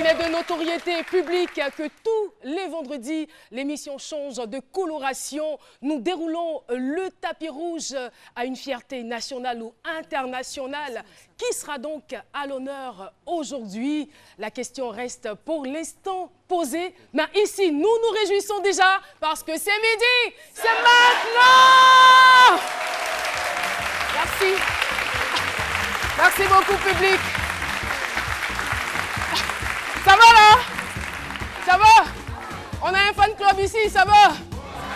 est de notoriété publique que tous les vendredis, l'émission change de coloration. Nous déroulons le tapis rouge à une fierté nationale ou internationale. Qui sera donc à l'honneur aujourd'hui? La question reste pour l'instant posée. Mais ici, nous nous réjouissons déjà parce que c'est midi, c'est maintenant! Merci. Merci beaucoup, public. Ça va là? Ça va? On a un fan club ici, ça va?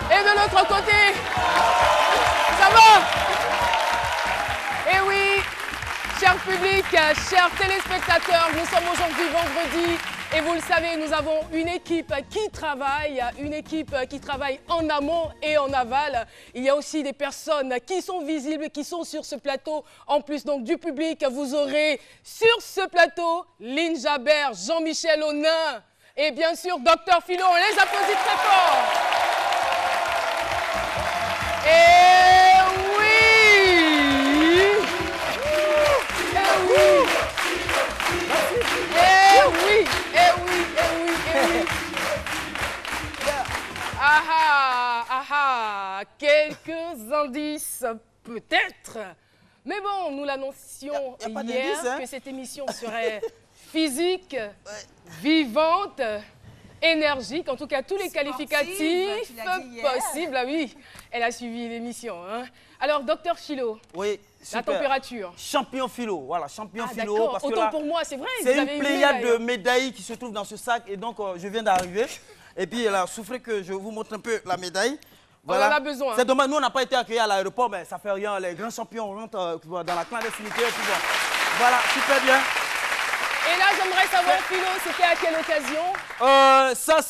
Et de l'autre côté? Ça va? Eh oui, cher public, chers téléspectateurs, nous sommes aujourd'hui vendredi. Et vous le savez, nous avons une équipe qui travaille en amont et en aval. Il y a aussi des personnes qui sont visibles, qui sont sur ce plateau. En plus donc du public, vous aurez sur ce plateau Lynn Jabert, Jean-Michel Aunain et bien sûr Dr Philo. On les applaudit très fort. Et oui! Et oui! Eh oui, eh oui, eh oui, eh oui. Quelques indices peut-être. Mais bon, nous l'annoncions hier que cette émission serait physique, vivante, énergique, en tout cas tous les qualificatifs possibles. Ah oui, elle a suivi l'émission. Hein. Alors, docteur Philo. Oui. Super. La température. Champion philo, voilà, champion philo. Parce autant que là, pour moi, c'est vrai. C'est une pléiade de médailles qui se trouve dans ce sac et donc je viens d'arriver. Et puis là, souffrez que je vous montre un peu la médaille. Voilà. On en a besoin. C'est dommage, nous on n'a pas été accueillis à l'aéroport, mais ça fait rien. Les grands champions rentrent dans la clandestinité. Voilà, super bien. Et là, j'aimerais savoir, Philo, c'était à quelle occasion? Ça,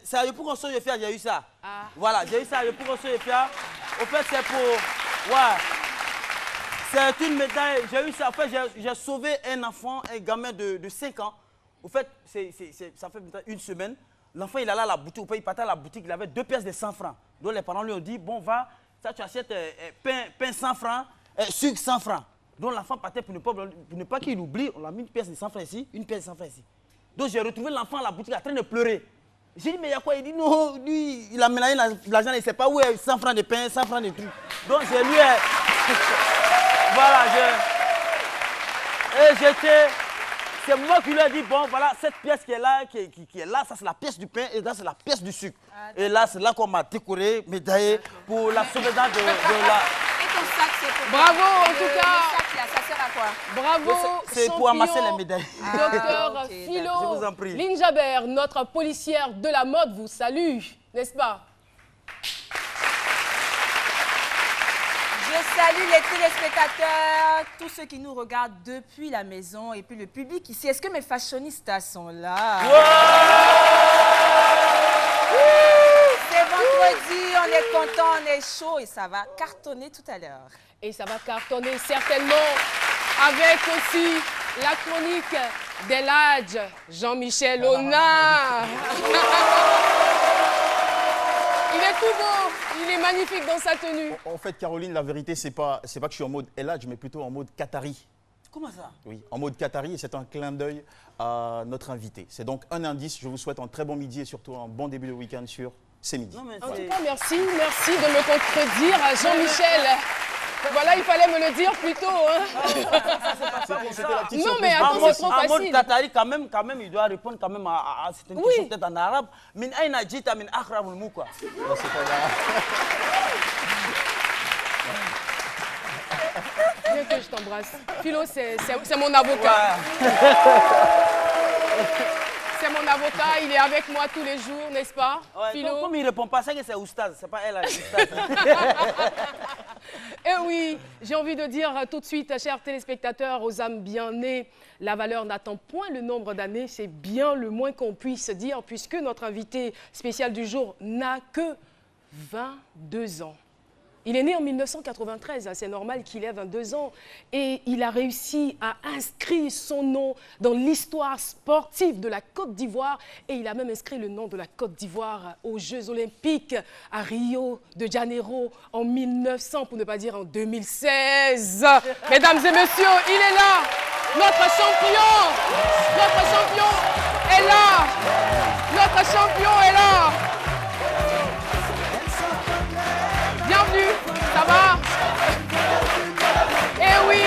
c'est à Yopougonso Yefia, j'ai eu ça. Ah. Voilà, j'ai eu ça à Yopougonso Yefia. Au fait, c'est pour... Ouais. C'est une médaille, j'ai eu ça, en fait, j'ai sauvé un enfant, un gamin de 5 ans. Au fait, ça fait une semaine. L'enfant, il allait à la boutique, il partait à la boutique, il avait 2 pièces de 100 francs. Donc les parents lui ont dit, bon, va, ça tu achètes pain 100 francs, sucre 100 francs. Donc l'enfant partait pour ne pas qu'il oublie, on a mis une pièce de 100 francs ici, une pièce de 100 francs ici. Donc j'ai retrouvé l'enfant à la boutique en train de pleurer. J'ai dit, mais il y a quoi? Il dit, non, lui, il a mélangé l'argent, il ne sait pas où est 100 francs de pain, 100 francs de trucs. Donc j'ai lui... Voilà, c'est moi qui lui ai dit, bon, voilà, cette pièce qui est là, ça c'est la pièce du pain et là c'est la pièce du sucre. Et là, c'est là qu'on m'a décoré, médaillé pour la sauvegarde de la... Et ton sac, c'est pour... Bravo, en tout cas. Le sac, là, ça sert à quoi? Bravo, c'est pour amasser les médailles. Docteur Philo, je vous en prie. Lynn Jabert, notre policière de la mode, vous salue, n'est-ce pas? Je salue les téléspectateurs, tous ceux qui nous regardent depuis la maison et puis le public ici. Est-ce que mes fashionistas sont là? C'est vendredi, on est content, on est chaud et ça va cartonner tout à l'heure. Et ça va cartonner certainement avec aussi la chronique d'Eladj Jean-Michel Aunain. Il est tout beau, il est magnifique dans sa tenue. En fait, Caroline, la vérité, c'est pas que je suis en mode Eladj, mais plutôt en mode Qatari. Comment ça? Oui, en mode Qatari, et c'est un clin d'œil à notre invité. C'est donc un indice. Je vous souhaite un très bon midi et surtout un bon début de week-end sur C'est Midi. En tout cas, merci de me contredire, Jean-Michel. Voilà, il fallait me le dire plus tôt. Hein. Non, mais attends, c'est trop facile. En mode Qatari, quand même, il doit répondre quand même à certaines questions, peut-être en arabe. Min aina jita min akhrab al mouka. Non, c'est pas grave. Bien que je t'embrasse. Philo, c'est mon avocat. C'est mon avocat, il est avec moi tous les jours, n'est-ce pas, ouais, Philo? Comme il ne répond pas, c'est que c'est Oustaz, c'est pas elle, Oustaz. Eh oui, j'ai envie de dire tout de suite, chers téléspectateurs, aux âmes bien nées, la valeur n'attend point le nombre d'années, c'est bien le moins qu'on puisse dire, puisque notre invité spécial du jour n'a que 22 ans. Il est né en 1993, c'est normal qu'il ait 22 ans. Et il a réussi à inscrire son nom dans l'histoire sportive de la Côte d'Ivoire. Et il a même inscrit le nom de la Côte d'Ivoire aux Jeux Olympiques à Rio de Janeiro en 1900, pour ne pas dire en 2016. Mesdames et messieurs, il est là, notre champion est là. Notre champion est là. Bienvenue, ça va? Eh oui,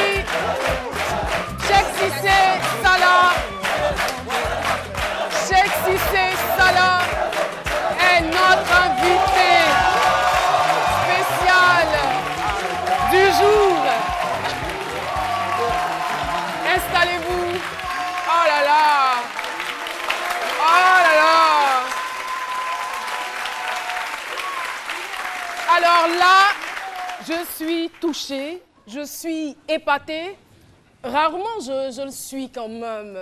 Cheikh Cissé Salah. Cheikh Cissé Salah est notre invité spécial du jour. Installez-vous. Oh là là. Oh là là. Alors là, je suis touchée, je suis épatée. Rarement je le suis quand même.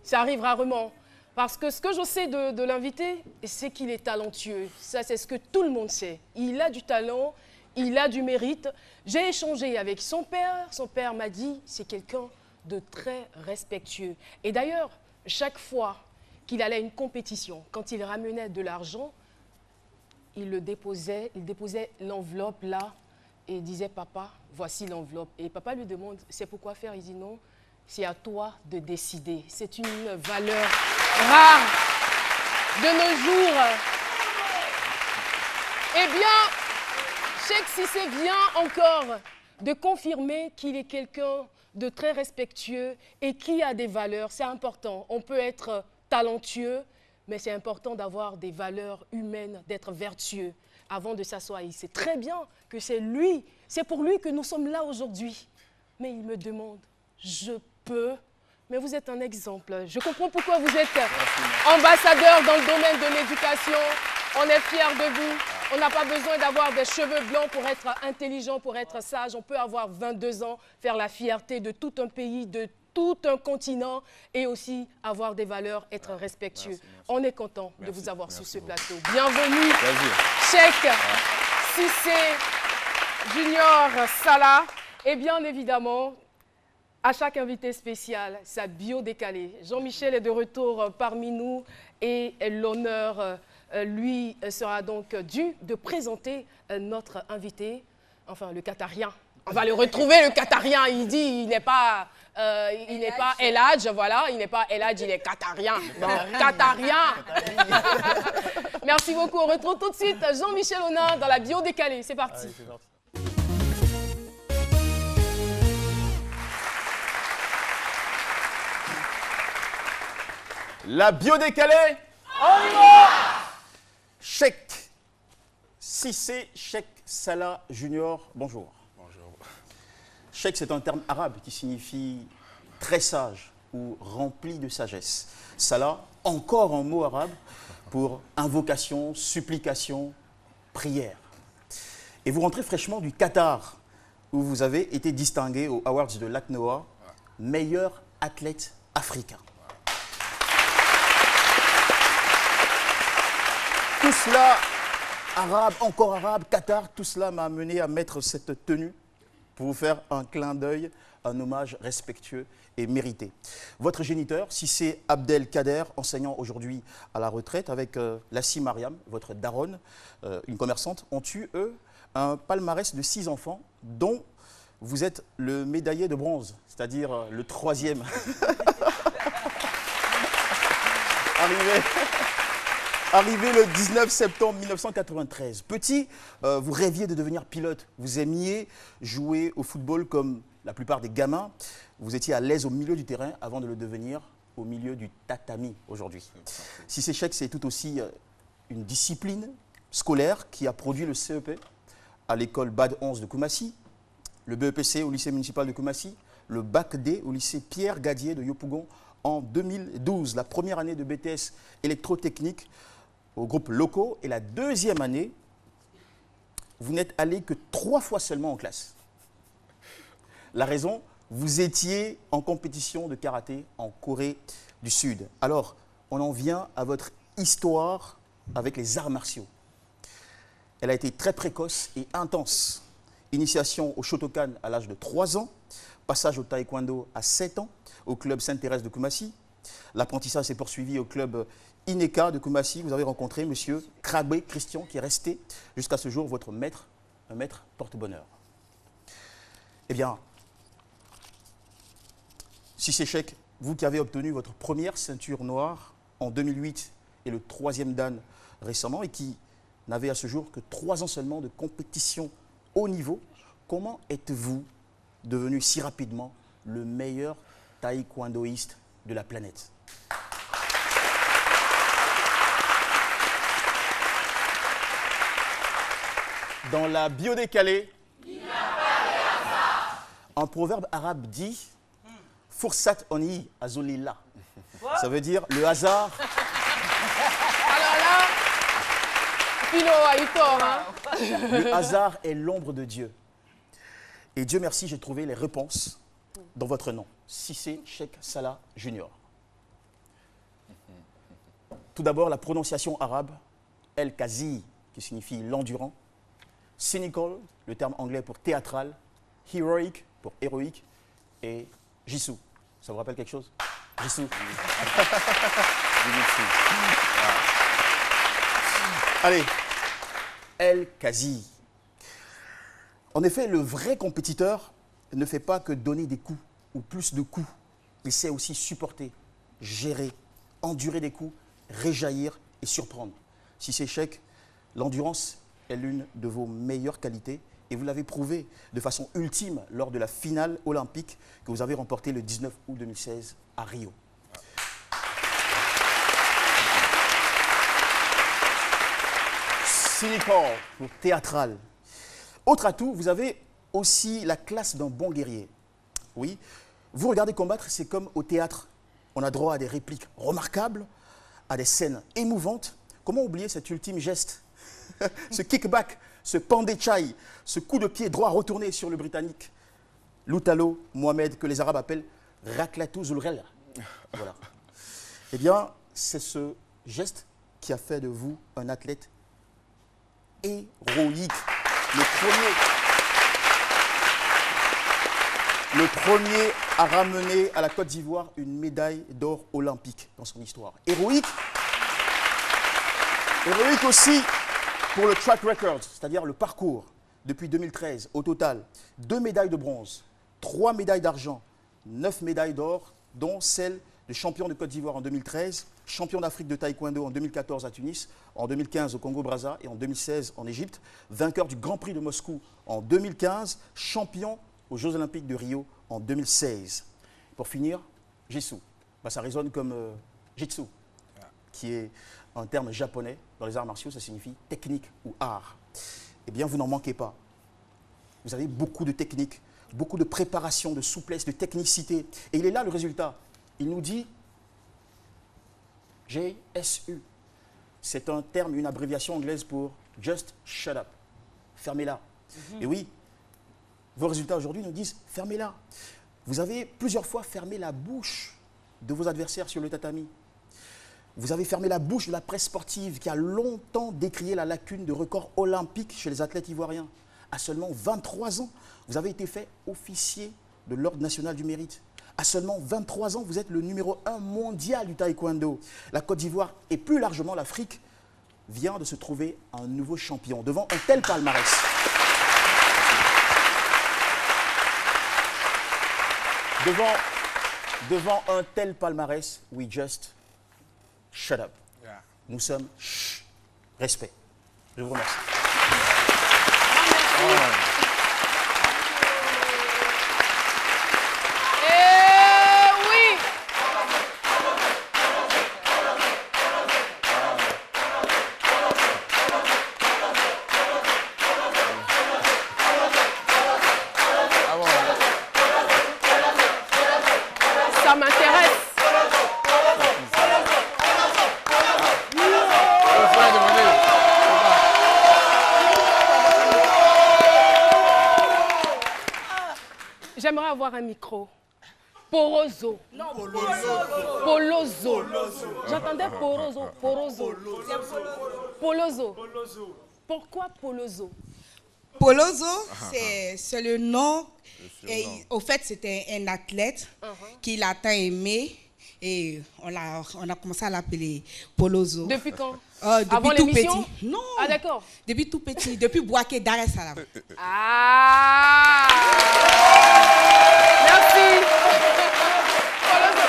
Ça arrive rarement. Parce que ce que je sais de l'invité, c'est qu'il est talentueux. Ça, c'est ce que tout le monde sait. Il a du talent, il a du mérite. J'ai échangé avec son père. Son père m'a dit, c'est quelqu'un de très respectueux. Et d'ailleurs, chaque fois qu'il allait à une compétition, quand il ramenait de l'argent, il déposait l'enveloppe là et disait, papa, voici l'enveloppe. Et papa lui demande, c'est pour quoi faire? Il dit non, c'est à toi de décider. C'est une valeur rare de nos jours. Eh bien, Cheikh Cissé vient encore de confirmer qu'il est quelqu'un de très respectueux et qui a des valeurs. C'est important. On peut être talentueux, mais c'est important d'avoir des valeurs humaines, d'être vertueux avant de s'asseoir. Il sait très bien que c'est pour lui que nous sommes là aujourd'hui. Mais il me demande, je peux? Mais vous êtes un exemple. Je comprends pourquoi vous êtes ambassadeur dans le domaine de l'éducation. On est fiers de vous. On n'a pas besoin d'avoir des cheveux blancs pour être intelligent, pour être sage. On peut avoir 22 ans, faire la fierté de tout un pays, de tout un continent et aussi avoir des valeurs, être respectueux. Merci. On est content de vous avoir sur ce plateau. Bienvenue, Cheikh Cissé Junior Salah. Et bien évidemment, à chaque invité spécial, sa bio décalée. Jean-Michel est de retour parmi nous et l'honneur lui sera donc dû de présenter notre invité, enfin le Qatarien. On va le retrouver, le Qatarien. Il dit il n'est pas El Hadj, voilà, il n'est pas El Hadj, il est Qatarien. Bon, Qatarien. Merci beaucoup. On retrouve tout de suite Jean-Michel Honin dans la bio décalée. C'est parti. Allez, c'est parti. La bio décalée. On y va. Cheikh Cissé, Cheikh Salah Junior, bonjour. Bonjour. Cheikh, c'est un terme arabe qui signifie très sage ou rempli de sagesse. Salah, encore un mot arabe pour invocation, supplication, prière. Et vous rentrez fraîchement du Qatar, où vous avez été distingué aux Awards de l'ACNOA, meilleur athlète africain. Tout cela, arabe, encore arabe, Qatar, tout cela m'a amené à mettre cette tenue pour vous faire un clin d'œil, un hommage respectueux et mérité. Votre géniteur, Cissé Abdelkader, enseignant aujourd'hui à la retraite, avec Lassie Mariam, votre daronne, une commerçante, ont eu, eux, un palmarès de 6 enfants, dont vous êtes le médaillé de bronze, c'est-à-dire le 3e. Arrivé le 19 septembre 1993. Petit, vous rêviez de devenir pilote. Vous aimiez jouer au football comme la plupart des gamins. Vous étiez à l'aise au milieu du terrain avant de le devenir au milieu du tatami aujourd'hui. Cissé Cheikh, c'est tout aussi une discipline scolaire qui a produit le CEP à l'école BAD 11 de Koumassi, le BEPC au lycée municipal de Koumassi, le Bac D au lycée Pierre Gadier de Yopougon en 2012. La première année de BTS électrotechnique au groupe locaux et la deuxième année, vous n'êtes allé que 3 fois seulement en classe. La raison, vous étiez en compétition de karaté en Corée du Sud. Alors, on en vient à votre histoire avec les arts martiaux. Elle a été très précoce et intense. Initiation au Shotokan à l'âge de 3 ans, passage au taekwondo à 7 ans, au club Sainte-Thérèse de Koumassi. L'apprentissage s'est poursuivi au club INECA de Koumassi. Vous avez rencontré M. Krabé Christian, qui est resté jusqu'à ce jour votre maître, un maître porte-bonheur. Eh bien, Cissé Cheikh, vous qui avez obtenu votre première ceinture noire en 2008 et le 3e dan récemment et qui n'avez à ce jour que 3 ans seulement de compétition haut niveau, comment êtes-vous devenu si rapidement le meilleur taekwondoïste de la planète? Dans la bio décalée, un proverbe arabe dit « Fursat oni azolila ». Ça veut dire le hasard. Alors là, Philo a eu tort, hein? Le hasard est l'ombre de Dieu. Et Dieu merci, j'ai trouvé les réponses dans votre nom. Cissé Cheikh Salah Junior. Tout d'abord, la prononciation arabe, El-Kazi, qui signifie l'endurant. Cynical, le terme anglais pour théâtral. Heroic, pour héroïque. Et Jisoo. Ça vous rappelle quelque chose? Jisoo. Allez, El-Kazi. En effet, le vrai compétiteur ne fait pas que donner des coups ou plus de coups. Il sait aussi supporter, gérer, endurer des coups, réjaillir et surprendre. Cissé Cheikh, l'endurance est l'une de vos meilleures qualités et vous l'avez prouvé de façon ultime lors de la finale olympique que vous avez remportée le 19 août 2016 à Rio. Cynical pour théâtral. Autre atout, vous avez aussi la classe d'un bon guerrier. Oui, vous regardez combattre, c'est comme au théâtre. On a droit à des répliques remarquables, à des scènes émouvantes. Comment oublier cet ultime geste? Ce kickback, ce pandé chai, ce coup de pied droit retourné sur le Britannique. Loutalo Mohamed, que les Arabes appellent Raklatou Zulrel. Voilà. Eh bien, c'est ce geste qui a fait de vous un athlète héroïque. Le premier à ramener à la Côte d'Ivoire une médaille d'or olympique dans son histoire. Héroïque aussi pour le track record, c'est-à-dire le parcours. Depuis 2013, au total, 2 médailles de bronze, 3 médailles d'argent, 9 médailles d'or, dont celle de champion de Côte d'Ivoire en 2013, champion d'Afrique de taekwondo en 2014 à Tunis, en 2015 au Congo-Brazza et en 2016 en Égypte, vainqueur du Grand Prix de Moscou en 2015, champion aux Jeux Olympiques de Rio en 2016. Pour finir, Jisoo. Ça résonne comme Jitsu, qui est un terme japonais. Dans les arts martiaux, ça signifie technique ou art. Eh bien, vous n'en manquez pas. Vous avez beaucoup de technique, beaucoup de préparation, de souplesse, de technicité. Et il est là le résultat. Il nous dit JSU. C'est un terme, une abréviation anglaise pour Just Shut Up. Fermez-la. Et oui, vos résultats aujourd'hui nous disent fermez-la. Vous avez plusieurs fois fermé la bouche de vos adversaires sur le tatami. Vous avez fermé la bouche de la presse sportive qui a longtemps décrié la lacune de record olympique chez les athlètes ivoiriens. À seulement 23 ans, vous avez été fait officier de l'Ordre national du mérite. À seulement 23 ans, vous êtes le numéro 1 mondial du taekwondo. La Côte d'Ivoire et plus largement l'Afrique vient de se trouver un nouveau champion devant un tel palmarès. Devant un tel palmarès, we just shut up. Yeah. Nous sommes respect. Je vous remercie. Ça m'intéresse. J'aimerais avoir un micro. Porozo. Non, Polozo. J'entendais Porozo. Porozo. Polozo. Pourquoi Polozo? Polozo, c'est le nom. Et, au fait, c'était un athlète qui l'a tant aimé et on a commencé à l'appeler Polozo. Depuis quand? Depuis Avant tout l'émission? petit. Non. Ah d'accord. Depuis tout petit, depuis Boaké Dar es Salaam. Ah. Merci. Polozo.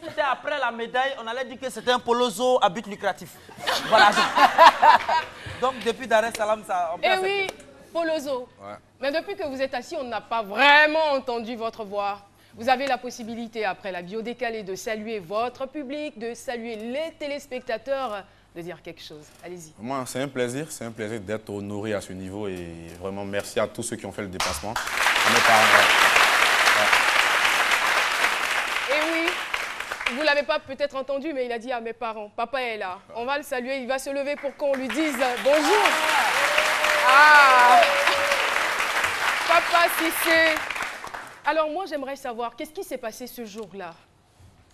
c'était après la médaille, on allait dire que c'était un polozo à but lucratif. Voilà. Donc depuis Dar es Salaam, ça... Eh oui, Polozo. Ouais. Mais depuis que vous êtes assis, on n'a pas vraiment entendu votre voix. Vous avez la possibilité, après la bio décalée, de saluer votre public, de saluer les téléspectateurs, de dire quelque chose. Allez-y. Moi, c'est un plaisir d'être honoré à ce niveau et vraiment merci à tous ceux qui ont fait le déplacement. Et oui, vous ne l'avez pas peut-être entendu, mais il a dit à mes parents, papa est là. On va le saluer, il va se lever pour qu'on lui dise bonjour. Ah, Papa Cissé. Alors moi, j'aimerais savoir, qu'est-ce qui s'est passé ce jour-là,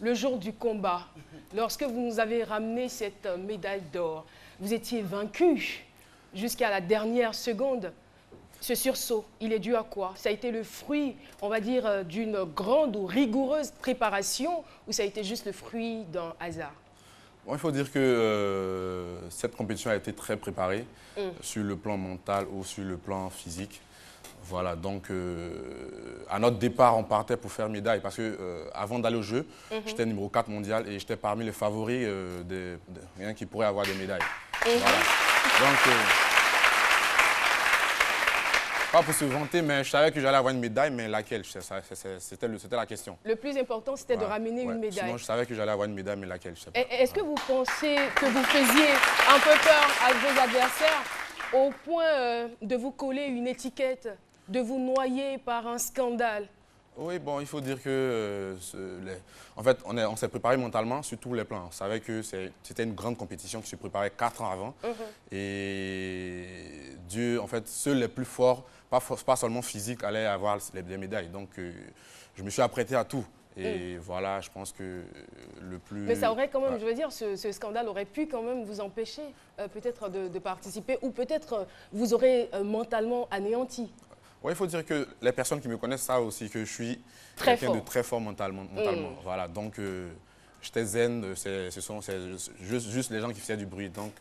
le jour du combat, lorsque vous nous avez ramené cette médaille d'or? Vous étiez vaincu jusqu'à la dernière seconde. Ce sursaut, il est dû à quoi? Ça a été le fruit, on va dire, d'une grande ou rigoureuse préparation, ou ça a été juste le fruit d'un hasard? Bon, il faut dire que cette compétition a été très préparée sur le plan mental ou sur le plan physique. Voilà, donc à notre départ, on partait pour faire médaille parce que avant d'aller au jeu, j'étais numéro 4 mondial et j'étais parmi les favoris qui pourraient avoir des médailles. Voilà. Donc, pas pour se vanter, mais je savais que j'allais avoir une médaille, mais laquelle? C'était la question. Le plus important, c'était de ramener une médaille. Sinon, je savais que j'allais avoir une médaille, mais laquelle? Je sais pas. Est-ce que vous pensez que vous faisiez un peu peur à vos adversaires au point de vous coller une étiquette, de vous noyer par un scandale? Oui, bon, il faut dire que, en fait, on s'est préparé mentalement sur tous les plans. On savait que c'était une grande compétition qui se préparait 4 ans avant. Et Dieu, en fait, seuls les plus forts, pas seulement physiques, allaient avoir les médailles. Donc, je me suis apprêté à tout. Et voilà, je pense que le plus... Mais ça aurait quand même, je veux dire, ce scandale aurait pu quand même vous empêcher peut-être de participer ou peut-être vous aurez mentalement anéanti. Oui, il faut dire que les personnes qui me connaissent savent aussi que je suis quelqu'un de très fort mentalement. Voilà, donc j'étais zen, ce sont juste les gens qui faisaient du bruit. Donc,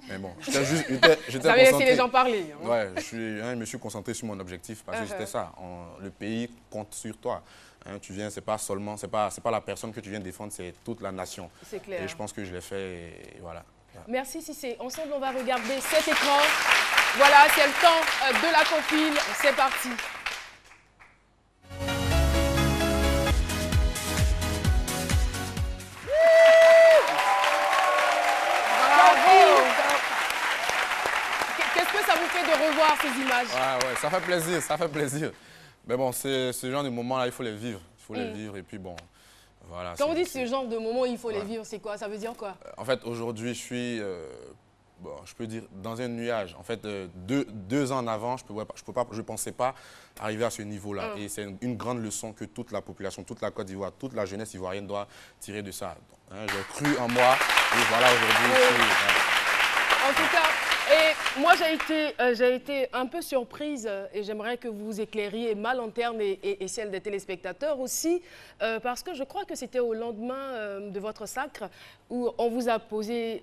mais bon, j'étais Vous avez laissé les gens parler. Hein. Ouais, je me suis concentré sur mon objectif parce que c'était ça. Le pays compte sur toi. Hein, tu viens, c'est pas la personne que tu viens défendre, c'est toute la nation. C'est clair. Et je pense que je l'ai fait et voilà. Merci Cissé. Ensemble, on va regarder cet écran. Voilà, c'est le temps de la compile. C'est parti. Bravo. Qu'est-ce que ça vous fait de revoir ces images? Ouais, ça fait plaisir, ça fait plaisir. Mais bon, ce genre de moments-là, il faut les vivre. Il faut les vivre et puis bon... Voilà, quand on dit ce genre de moment, il faut les vivre, c'est quoi? Ça veut dire quoi? En fait, aujourd'hui, je suis, je peux dire, dans un nuage. En fait, deux ans en avant, je ne pensais pas arriver à ce niveau-là. Et c'est une grande leçon que toute la population, toute la Côte d'Ivoire, toute la jeunesse ivoirienne doit tirer de ça. Hein, j'ai cru en moi et voilà, aujourd'hui, En tout cas, et moi j'ai été un peu surprise et j'aimerais que vous éclairiez ma lanterne et celle des téléspectateurs aussi, parce que je crois que c'était au lendemain de votre sacre où on vous a posé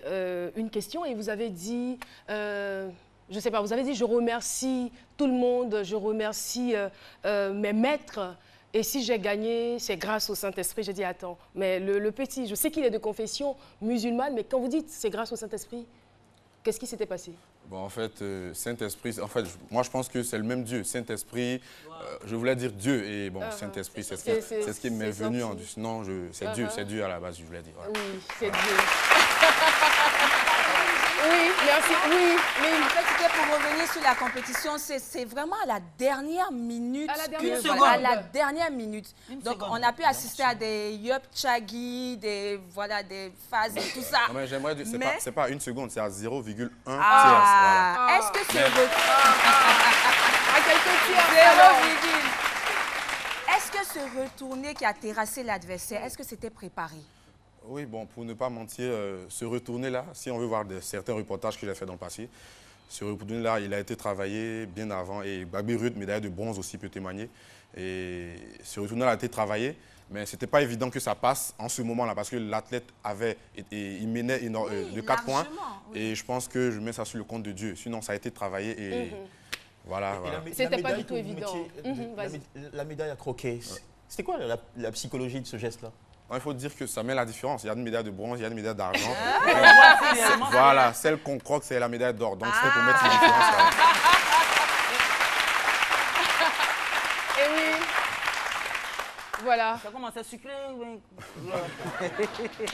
une question et vous avez dit, je ne sais pas, vous avez dit je remercie tout le monde, je remercie mes maîtres. Et si j'ai gagné, c'est grâce au Saint-Esprit. J'ai dit, attends, mais le petit, je sais qu'il est de confession musulmane, mais quand vous dites c'est grâce au Saint-Esprit, qu'est-ce qui s'était passé? Bon, en fait, Saint-Esprit, moi je pense que c'est le même Dieu. Saint-Esprit, je voulais dire Dieu et bon, Saint-Esprit, c'est ce qui m'est venu en disant. Non, c'est Dieu à la base, je voulais dire. Voilà. Oui, c'est Dieu. Oui, merci. Oui, mais en fait, c'était pour revenir sur la compétition. C'est vraiment à la dernière minute. À la dernière seconde. À la dernière minute. Donc, on a pu assister à des Yop Chagi, des phases et tout ça. Non, mais j'aimerais dire, c'est pas une seconde, c'est à 0,1 tiers. Voilà. Est-ce que c'est à quelques tiers. Est-ce que ce retourné qui a terrassé l'adversaire, est-ce que c'était préparé? Oui, bon, pour ne pas mentir, ce retourné-là, si on veut voir certains reportages que j'ai fait dans le passé, ce retourné-là, il a été travaillé bien avant et Babi Ruth, médaille de bronze aussi, peut témoigner. Et ce retourné-là a été travaillé, mais ce n'était pas évident que ça passe en ce moment-là parce que l'athlète il menait de 4 points et je pense que je mets ça sur le compte de Dieu. Sinon, ça a été travaillé et voilà. C'était pas du tout évident. La médaille à croquer, c'était quoi la psychologie de ce geste-là? Non, il faut dire que ça met la différence. Il y a une médaille de bronze, il y a une médaille d'argent. Ah. Voilà, celle qu'on croque, c'est la médaille d'or. Donc, c'est pour mettre une différence. Là. Et oui. Voilà. Ça commence à sucrer.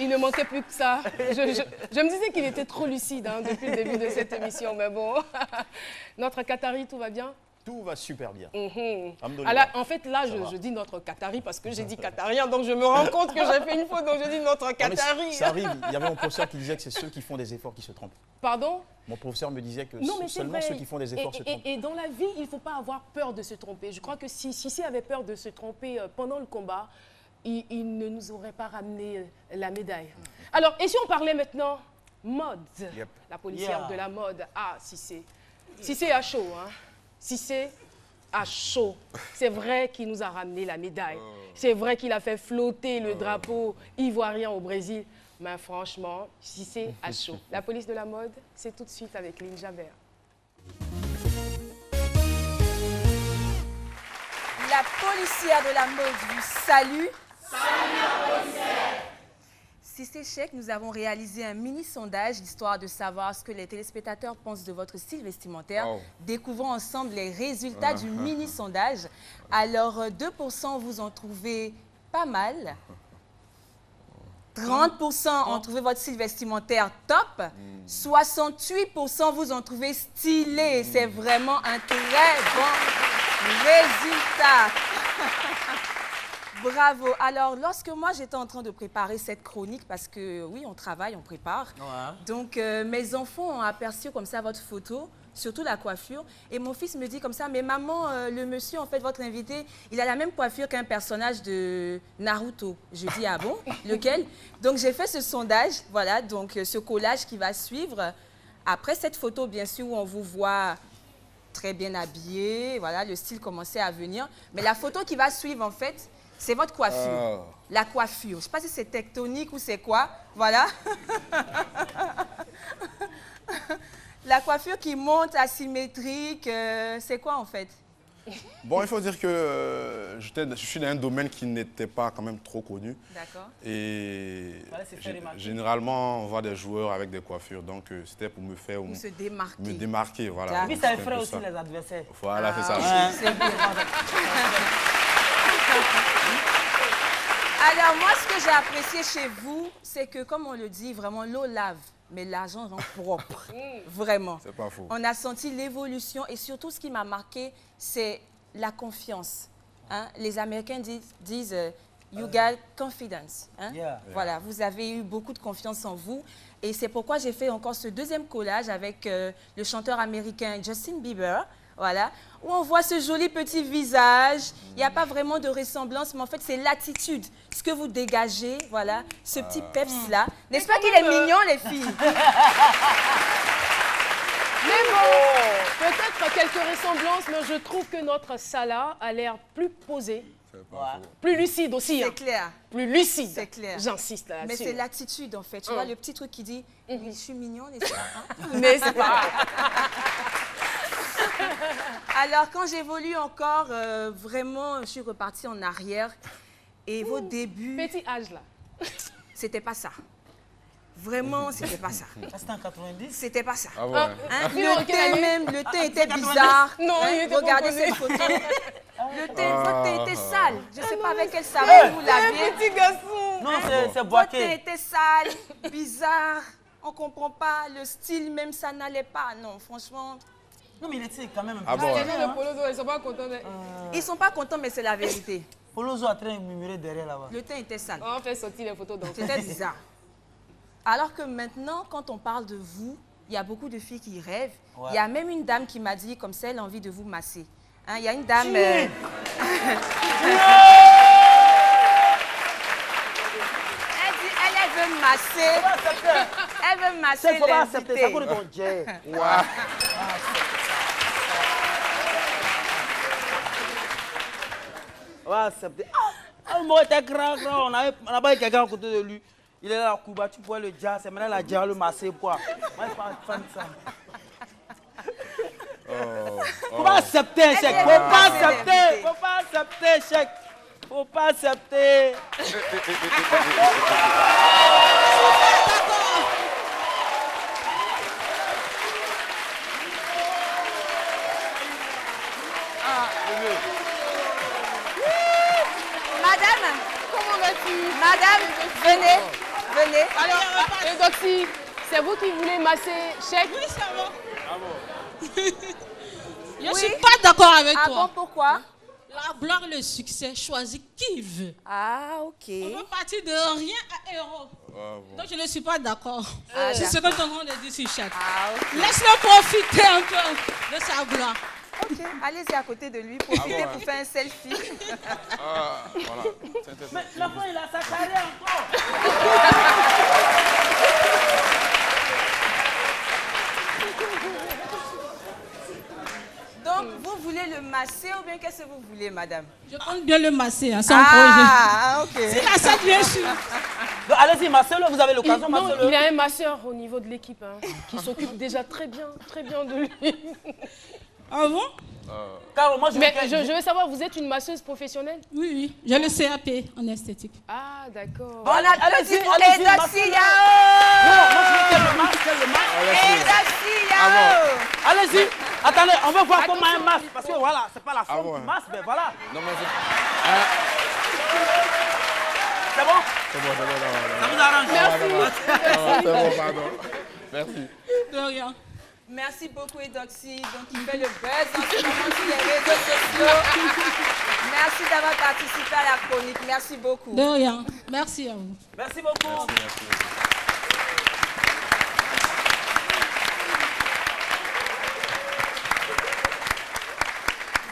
Il ne manquait plus que ça. Je me disais qu'il était trop lucide hein, depuis le début de cette émission, mais bon. Notre Qatari, tout va bien? Tout va super bien. Alors, en fait, là, je dis notre Qatari parce que j'ai dit Qatarien, donc je me rends compte que j'ai fait une faute, donc je dis notre Qatari. Ça arrive. Il y avait mon professeur qui disait que c'est ceux qui font des efforts qui se trompent. Pardon? Mon professeur me disait que Non, mais seulement ceux qui font des efforts se trompent. Et dans la vie, il ne faut pas avoir peur de se tromper. Je crois que si Cissé avait peur de se tromper pendant le combat, il ne nous aurait pas ramené la médaille. Alors, et si on parlait maintenant mode, la policière de la mode, Cissé. Cissé à chaud, hein. Cissé à chaud. C'est vrai qu'il nous a ramené la médaille. C'est vrai qu'il a fait flotter le drapeau ivoirien au Brésil. Mais franchement, Cissé à chaud. La police de la mode, c'est tout de suite avec Lynn Jabert. La policière de la mode vous salue. Salut la policière. Cissé Cheick, nous avons réalisé un mini-sondage, histoire de savoir ce que les téléspectateurs pensent de votre style vestimentaire. Découvrons ensemble les résultats du mini-sondage. Alors, 2% vous en trouvez pas mal. 30% ont trouvé votre style vestimentaire top. 68% vous en trouvez stylé. C'est vraiment un très bon résultat. Bravo. Alors, lorsque moi, j'étais en train de préparer cette chronique, parce que, oui, on travaille, on prépare. Donc, mes enfants ont aperçu comme ça votre photo, surtout la coiffure. Et mon fils me dit comme ça, mais maman, le monsieur, en fait, votre invité, il a la même coiffure qu'un personnage de Naruto. Je dis, ah bon? Lequel? Donc, j'ai fait ce sondage, voilà, donc ce collage qui va suivre. Après cette photo, bien sûr, où on vous voit très bien habillé, voilà, le style commençait à venir. Mais la photo qui va suivre, en fait, c'est votre coiffure. La coiffure. Je ne sais pas si c'est tectonique ou c'est quoi. Voilà. La coiffure qui monte asymétrique, c'est quoi en fait? Bon, il faut dire que je suis dans un domaine qui n'était pas quand même trop connu. D'accord. Et généralement, on voit des joueurs avec des coiffures. Donc, c'était pour me faire... Pour se démarquer. Me démarquer, voilà. Et puis, ça effraie aussi les adversaires. Voilà, c'est ça. C'est bien. Alors, moi, ce que j'ai apprécié chez vous, c'est que, comme on le dit, vraiment, l'eau lave, mais l'argent rend propre. Vraiment. C'est pas faux. On a senti l'évolution et surtout, ce qui m'a marqué, c'est la confiance. Hein? Les Américains disent you got confidence. Hein? Voilà, vous avez eu beaucoup de confiance en vous. Et c'est pourquoi j'ai fait encore ce deuxième collage avec le chanteur américain Justin Bieber. Voilà, où on voit ce joli petit visage. Il n'y a pas vraiment de ressemblance, mais en fait, c'est l'attitude, ce que vous dégagez, voilà, ce petit peps-là. N'est-ce pas qu'il est mignon, les filles? Mais bon, peut-être quelques ressemblances, mais je trouve que notre Salah a l'air plus posé, plus lucide aussi. C'est clair. Plus lucide. C'est clair. J'insiste là-dessus. Mais c'est l'attitude, en fait. Tu vois, le petit truc qui dit, oui, je suis mignon, n'est-ce pas? Mais c'est pas Alors, quand j'évolue encore, vraiment, je suis repartie en arrière. Et vos débuts... Petit âge, là. C'était pas ça. Vraiment, c'était pas ça. C'était en 90? C'était pas ça. Ah ouais. Hein? Le thé même, le thé était bizarre. Non, il était regardez pas cette photo. Votre thé était sale. Je ne sais pas avec quel savon vous l'aviez. Petit garçon. Non, c'est Votre boaké. thé était sale, bizarre. On ne comprend pas. Le style même, ça n'allait pas. Non, franchement... Non, mais il était quand même un peu... Ah bon? Les gens de Polozo, ils ne sont pas contents. Ils ne sont pas contents, mais c'est la vérité. Polozo a train de murmurer derrière là-bas. Le teint était sale. On fait sortir les photos d'enfants. C'était bizarre. Alors que maintenant, quand on parle de vous, il y a beaucoup de filles qui rêvent. Il y a même une dame qui m'a dit, comme ça, elle a envie de vous masser. Hein, il y a une dame... elle dit, elle veut masser. Elle veut masser C'est pas accepter, ça l'invité. coûte ton jet. On va accepter. Ah, le mot était grand. On n'a pas eu quelqu'un à côté de lui. Il est là, la Cuba, tu vois le jazz, c'est maintenant la jazz, le massé, quoi. Moi, je ne suis pas fan de ça. Faut pas accepter un chèque. Faut pas accepter. Faut pas accepter un chèque. Faut pas accepter. Madame, Comment vas-tu? madame, venez, venez. Alors, et Doxy, c'est vous qui voulez masser Chèque? Oui, c'est bon. Je ne Oui. suis pas d'accord avec Ah toi. bon, pourquoi? La gloire et le succès, choisit qui il veut. Ah, ok. On peut partir de rien à héros. Donc je ne suis pas d'accord. Ah, C'est ce que tu es en train de dire sur Chèque. Ah, ok. Laisse-le profiter un peu de sa gloire. Ok, allez-y à côté de lui, profitez Ah bon, pour faire un selfie. Voilà. Mais l'enfant, il a sa carrière encore. Donc, vous voulez le masser ou bien qu'est-ce que vous voulez, madame? Je compte bien le masser, hein, sans projet. Ah, ok. Si la salle, bien sûr. Donc, allez-y, massez-le, vous avez l'occasion, Non, massez-le. il a un masseur au niveau de l'équipe qui s'occupe déjà très bien de lui. Ah bon? Car moi, je Mais veux je veux savoir, vous êtes une masseuse professionnelle? Oui, oui. J'ai le CAP en esthétique. Ah, d'accord. On applaudit pour allez-y, Edoxy massez-le. Yao. Non, moi, je veux qu'elle le masse, qu'elle le masse. Edoxy Yao. Allez-y. Attendez, on veut voir comment un masque. Parce que voilà, c'est pas la forme bon, du masque, mais voilà. Non, mais C'est bon? c'est bon, Ça vous arrange? c'est bon, pardon. Merci. De rien. Merci beaucoup, Edoxy. Donc, il fait le buzz en ce moment sur les réseaux sociaux. Merci d'avoir participé à la chronique. Merci beaucoup. De rien. Merci à vous. Merci beaucoup.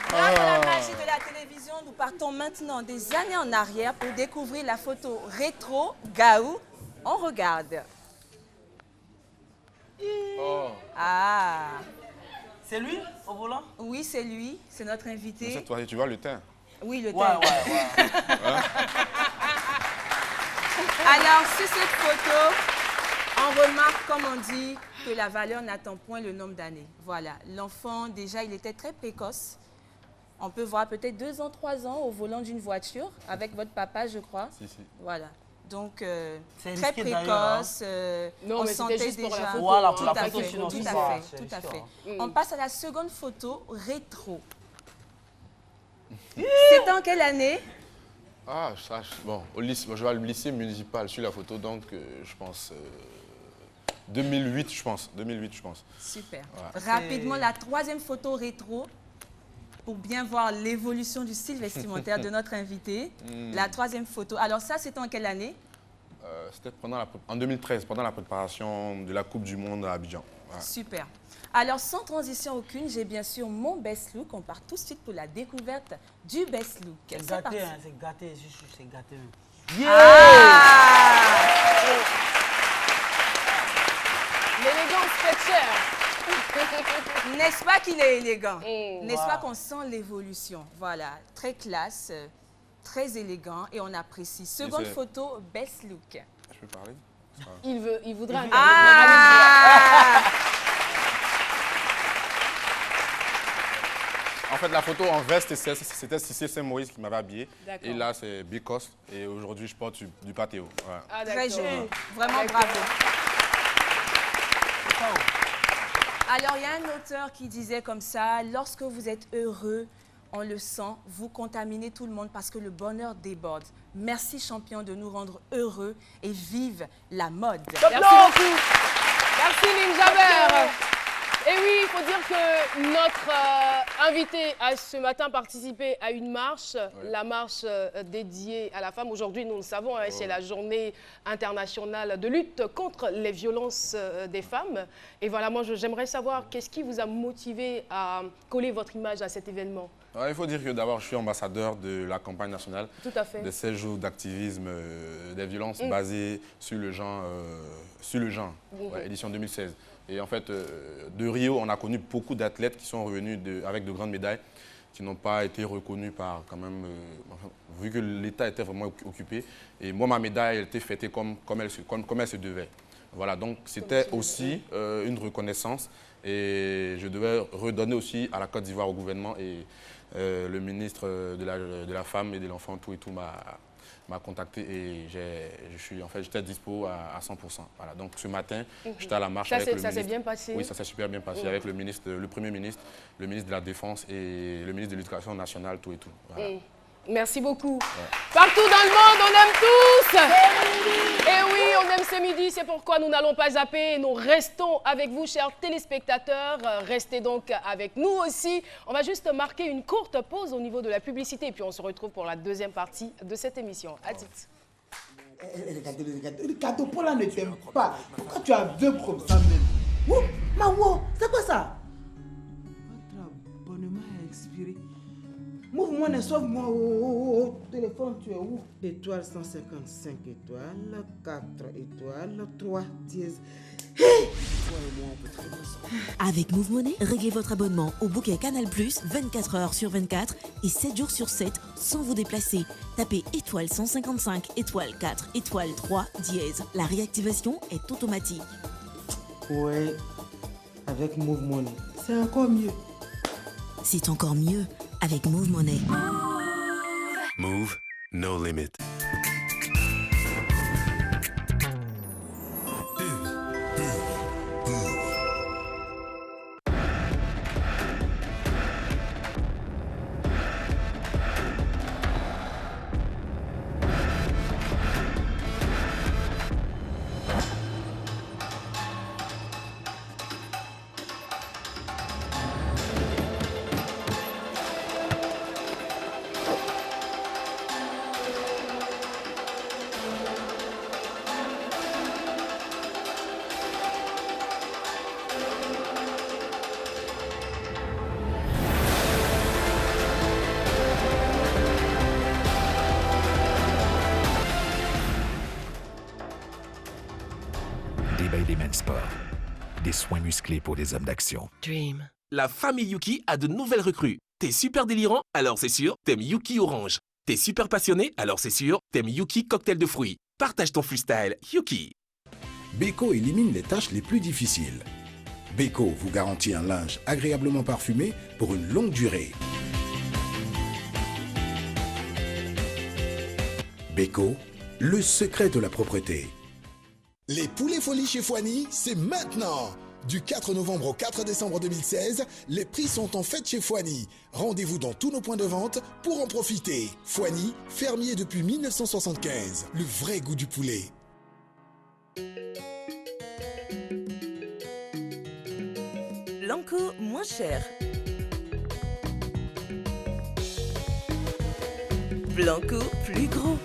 Grâce à la magie de la télévision, nous partons maintenant des années en arrière pour découvrir la photo rétro Gaou. On regarde. Ah, C'est lui, au volant? oui, c'est lui, c'est notre invité. C'est toi, tu vois le teint. Oui, le Ouais, thème. ouais. Alors, sur cette photo, on remarque, comme on dit, que la valeur n'attend point le nombre d'années. Voilà, l'enfant, déjà, il était très précoce. On peut voir peut-être 2 ans, 3 ans au volant d'une voiture, avec votre papa, je crois. Si. Voilà. Donc, C'est très risqué d'ailleurs, précoce, Non, on mais c'était sentait juste pour la déjà... photo. Voilà, hein. pour Tout la à photo, fait, sinon, tout tu à vois, fait, c'est tout à risqué, fait. hein. On passe à la seconde photo, rétro. C'était en quelle année? Ah, ça, bon, au lycée, je vais au lycée municipal sur la photo, donc je pense 2008, je pense. 2008, je pense. Super. Ouais. Rapidement, la troisième photo rétro, pour bien voir l'évolution du style vestimentaire de notre invité. La troisième photo. Alors ça, c'était en quelle année? C'était en 2013, pendant la préparation de la Coupe du Monde à Abidjan. Ouais. Super. Alors, sans transition aucune, j'ai bien sûr mon best look. On part tout de suite pour la découverte du best look. C'est parti. gâté, hein, c'est gâté, c'est gâté. Ah! L'élégance fait cher. N'est-ce pas qu'il est élégant? N'est-ce Wow. pas qu'on sent l'évolution? Voilà, très classe, très élégant et on apprécie. Seconde c'est- photo, best look. Je peux parler? Il voudrait Ah! En fait, la photo en veste, c'était Cissé Saint-Maurice qui m'avait habillé. D'accord. Et là, c'est Bicos. Et aujourd'hui, je porte du Patéo. Ouais. Ah, Très d'accord. joli. Vraiment D'accord. bravo. Alors, il y a un auteur qui disait comme ça, lorsque vous êtes heureux, on le sent, vous contaminez tout le monde parce que le bonheur déborde. Merci, champion, de nous rendre heureux et vive la mode. Merci beaucoup. Merci Ninja Bear. Et oui, il faut dire que notre invité a ce matin participé à une marche, la marche dédiée à la femme. Aujourd'hui, nous le savons, hein, c'est la journée internationale de lutte contre les violences des femmes. Et voilà, moi, j'aimerais savoir qu'est-ce qui vous a motivé à coller votre image à cet événement? Ouais, il faut dire que d'abord, je suis ambassadeur de la campagne nationale Tout à fait. de 16 jours d'activisme des violences basées sur le genre, ouais, édition 2016. Et en fait, de Rio, on a connu beaucoup d'athlètes qui sont revenus avec de grandes médailles, qui n'ont pas été reconnus par quand même, vu que l'État était vraiment occupé. Et moi, ma médaille, elle était fêtée comme elle se devait. Voilà, donc c'était aussi une reconnaissance et je devais redonner aussi à la Côte d'Ivoire, au gouvernement et Le ministre de la Femme et de l'Enfant, tout et tout, m'a contacté et j'étais dispo à 100%. Voilà. Donc ce matin, j'étais à la marche avec le ministre. Ça s'est bien passé? Oui, ça s'est super bien passé avec le Premier ministre, le ministre de la Défense et le ministre de l'Éducation nationale, tout et tout. Voilà. Merci beaucoup. Ouais. Partout dans le monde, on aime tous. Et oui, on aime ce midi, c'est pourquoi nous n'allons pas zapper. Nous restons avec vous, chers téléspectateurs. Restez donc avec nous aussi. On va juste marquer une courte pause au niveau de la publicité et puis on se retrouve pour la deuxième partie de cette émission. À tout. Le cadeau, Paula ne t'aime pas. Pourquoi tu as deux comme ça même? Oh, Mawo, c'est quoi ça? Votre abonnement a expiré. Mouvement ne sauve-moi au téléphone, tu es où? Étoile 155 étoiles, 4 étoiles, 3 dièse. Hey! Avec Move Money, réglez votre abonnement au bouquet Canal+, 24 heures sur 24 et 7 jours sur 7 sans vous déplacer. Tapez étoile 155, étoile 4, étoile 3, dièse. La réactivation est automatique. Ouais, avec Move Money, c'est encore mieux. C'est encore mieux avec Move Money. Move, no limit. Des soins musclés pour des hommes d'action. Dream. La famille Yuki a de nouvelles recrues. T'es super délirant, alors c'est sûr, t'aimes Yuki Orange. T'es super passionné, alors c'est sûr, t'aimes Yuki Cocktail de fruits. Partage ton freestyle, Yuki. Beko élimine les tâches les plus difficiles. Beko vous garantit un linge agréablement parfumé pour une longue durée. Beko, le secret de la propreté. Les poulets folies chez Foigny, c'est maintenant! Du 4 novembre au 4 décembre 2016, les prix sont en fête chez Foigny. Rendez-vous dans tous nos points de vente pour en profiter. Foigny, fermier depuis 1975. Le vrai goût du poulet. Blanco, moins cher. Blanco, plus gros.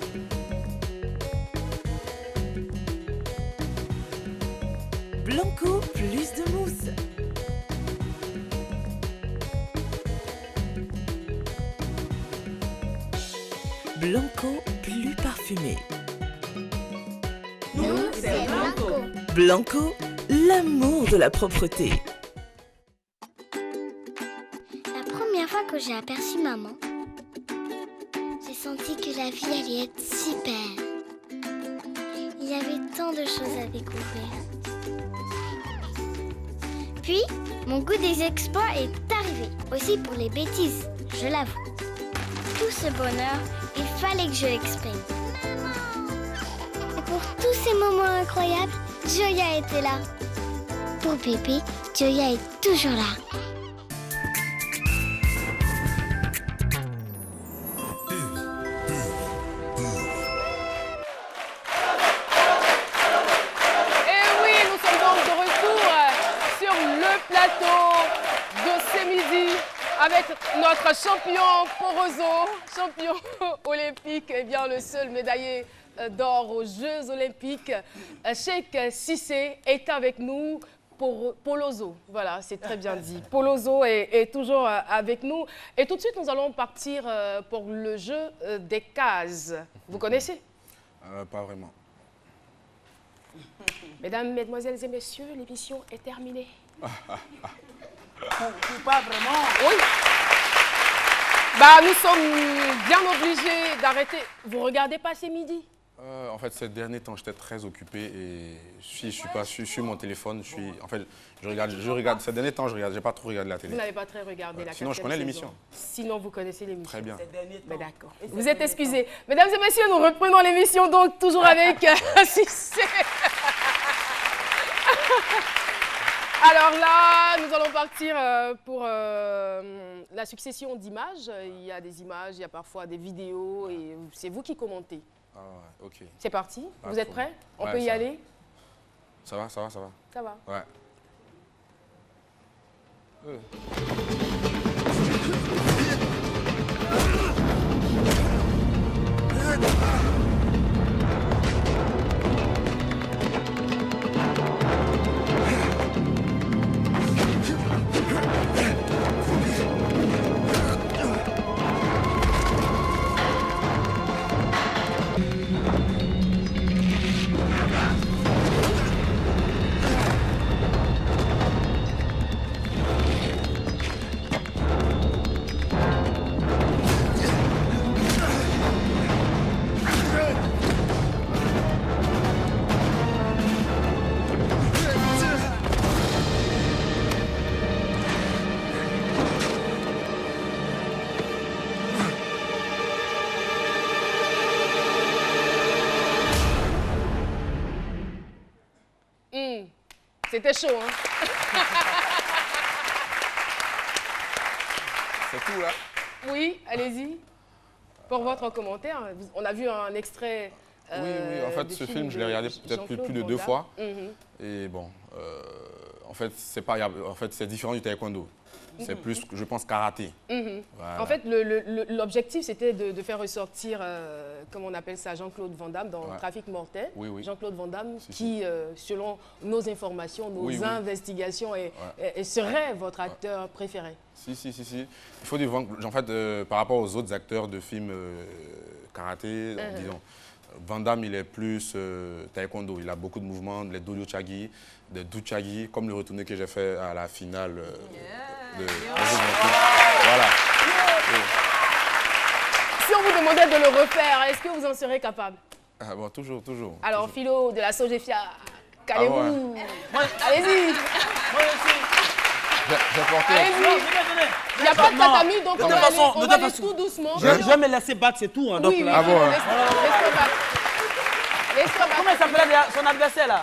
Blanco, plus de mousse. Blanco, plus parfumé. Nous, c'est Blanco. Blanco, l'amour de la propreté. La première fois que j'ai aperçu maman, j'ai senti que la vie allait être super. Il y avait tant de choses à découvrir. Puis, mon goût des exploits est arrivé, aussi pour les bêtises, je l'avoue. Tout ce bonheur, il fallait que je l'exprime. Et pour tous ces moments incroyables, Joya était là. Pour Pépé, Joya est toujours là. Avec notre champion Porozo, champion olympique, et bien le seul médaillé d'or aux Jeux olympiques, Cheikh Cissé est avec nous pour Polozo. Voilà, c'est très bien dit. Polozo est toujours avec nous. Et tout de suite, nous allons partir pour le jeu des cases. Vous connaissez? Pas vraiment. Mesdames, mesdemoiselles et messieurs, l'émission est terminée. Pas vraiment. Oui. Bah, nous sommes bien obligés d'arrêter. Vous regardez pas, c'est midi. En fait, ces derniers temps, j'étais très occupé et je suis sur mon téléphone. En fait, je regarde. Ces derniers temps, je regarde. J'ai pas trop regardé la télé. Vous n'avez pas très regardé la Sinon, je connais l'émission. Sinon, vous connaissez l'émission. Très bien. Mais d'accord. Vous êtes excusés. Mesdames et messieurs, nous reprenons l'émission donc toujours avec succès. Alors là, nous allons partir pour la succession d'images. Il y a des images, il y a parfois des vidéos et c'est vous qui commentez. Ah ouais, ok. C'est parti. Vous êtes prêts? On peut y va. aller? Ça va. Ça va. Ouais. C'était chaud, hein? C'est tout, là? Oui, allez-y. Pour votre commentaire, on a vu un extrait. Oui, en fait, ce film, je l'ai regardé peut-être plus de 2 fois. Et bon, en fait, c'est différent du taekwondo. C'est plus, je pense, karaté. Voilà. En fait, l'objectif, c'était de faire ressortir, comme on appelle ça, Jean-Claude Van Damme dans Trafic mortel. Jean-Claud Van Damme qui, selon nos informations, nos investigations, serait votre acteur préféré. Si. Il faut dire, en fait, par rapport aux autres acteurs de films karaté, disons, Van Damme, il est plus taekwondo. Il a beaucoup de mouvements, les doyo chagi, des douchagi, comme le retourné que j'ai fait à la finale de voilà. Si on vous demandait de le refaire, est-ce que vous en serez capable? Bon, toujours. Alors, Philo de la Sogefia, calez-vous. Allez-y. Moi aussi. J'ai porté. Allez-y. Il n'y a pas de tatami, donc on va aller tout doucement. Je vais me laisser battre, c'est tout. Hein, donc, oui, ah bon, laisse-toi battre. Comment il s'appelait son adversaire là?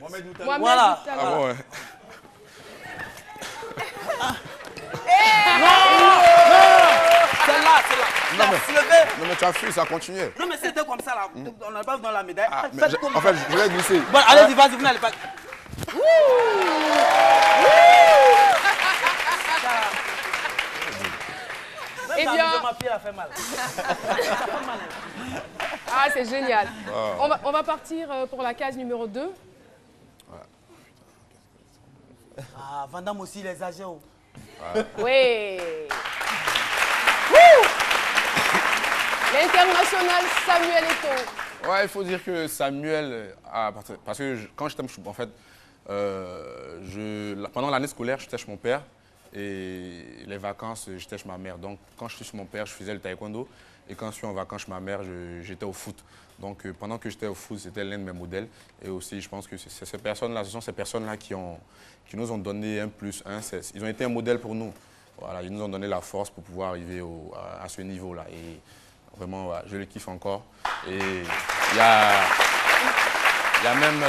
Mohamed Moutalou. Voilà. Ah bon, ouais. Non, celle-là. Non mais tu as fui, ça a continué. Non mais c'était comme ça là. On n'a pas dans la médaille. En fait, je vais glisser. Bon, allez-y, vas-y, vous n'allez pas. Eh bien, ma pied a fait mal. Ah, c'est génial. On va partir pour la case numéro 2. Ah, Van Damme aussi, les âgés. Oui. L'international Samuel Eto'o. Ouais, il faut dire que Samuel, parce que quand j'étais, en fait, pendant l'année scolaire, j'étais chez mon père et les vacances, j'étais chez ma mère. Donc, quand je suis chez mon père, je faisais le taekwondo et quand je suis en vacances chez ma mère, j'étais au foot. Donc, pendant que j'étais au foot, c'était l'un de mes modèles. Et aussi, je pense que c'est ces personnes-là, ce sont ces personnes-là qui nous ont donné un plus. Ils ont été un modèle pour nous. Voilà, ils nous ont donné la force pour pouvoir arriver à ce niveau-là. Et vraiment, ouais, je le kiffe encore. Et il y a même...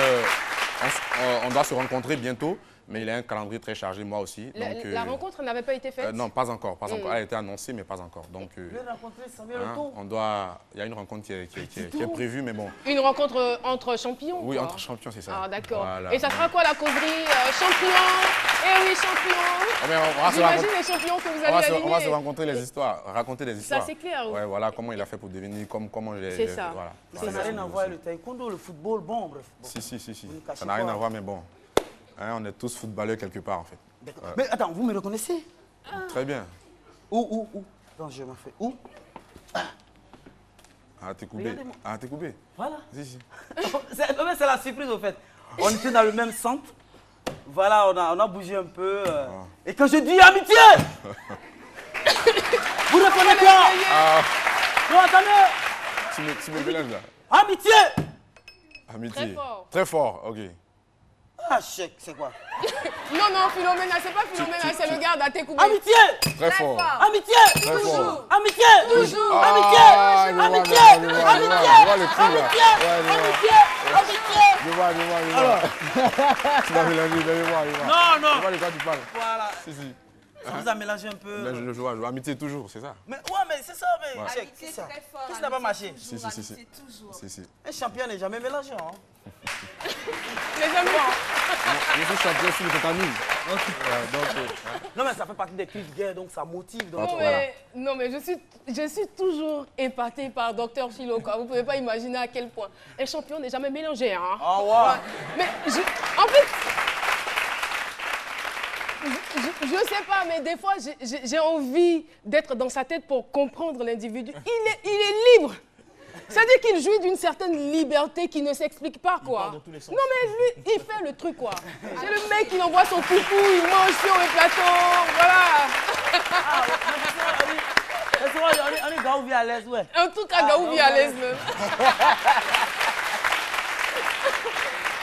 on doit se rencontrer bientôt, mais il a un calendrier très chargé, moi aussi. La rencontre n'avait pas été faite? Non, pas encore. Elle a été annoncée, mais pas encore. Donc, il y a une rencontre qui est prévue, mais bon. Une rencontre entre champions? Oui, entre champions, c'est ça. Ah, d'accord. Voilà. Et ça sera quoi la causerie? Champions? Eh oui, champions! J'imagine les champions que vous allez aligner. On va se rencontrer les histoires, raconter des histoires. Ça, c'est clair. Ouais, voilà, comment il a fait pour devenir, comment j'ai... C'est ça. Voilà. Ça n'a rien à voir avec le taekwondo, le football, bon, bref. Si. Ça n'a rien à voir, mais bon. Hein, on est tous footballeurs quelque part, en fait. Ouais. Mais attends, vous me reconnaissez? Très bien. Où? Non, je m'en fais. Où? T'es coupé. Voilà. Si. C'est la surprise, au fait. On était dans le même centre. Voilà, on a bougé un peu. Et quand je dis amitié, vous reprenez quoi? Non, attendez. Tu me mélanges là. Amitié. Amitié. Très fort. Très fort, ok. Ah, chèque, c'est quoi? Non, Philomena, c'est pas Philomena, c'est le gars d'Atekoubé. Amitié. Très fort. Amitié. Très fort. Amitié. Toujours. Amitié. Amitié. Je vois. Alors. Tu vas mélanger, je voir. Non. Je vois de quoi tu parles. Voilà. Si. Ça vous a mélangé un peu. Mais je vois. Amitié toujours, c'est ça. Mais ouais, mais c'est ça, mais Ouais. chèque, c'est ça. Qu'est-ce qui n'a pas marché? Si. Un champion n'est jamais mélangé, hein. Les amis. Je suis champion sur le ami. Non, mais ça fait partie des cris de guerre, donc ça motive. Donc, Non, mais je suis toujours épatée par Dr Philo, quoi. Vous pouvez pas imaginer à quel point. Un champion n'est jamais mélangé, hein. Ah ouais. Mais en fait, je sais pas, mais des fois, j'ai envie d'être dans sa tête pour comprendre l'individu. Il est libre. C'est-à-dire qu'il jouit d'une certaine liberté qui ne s'explique pas, quoi. Non, mais lui, il fait le truc, quoi. C'est le mec, il envoie son coucou, il mange sur le plateau, voilà. On est Gaouvi à l'aise, ouais. En tout cas, Gaouvi à l'aise, même.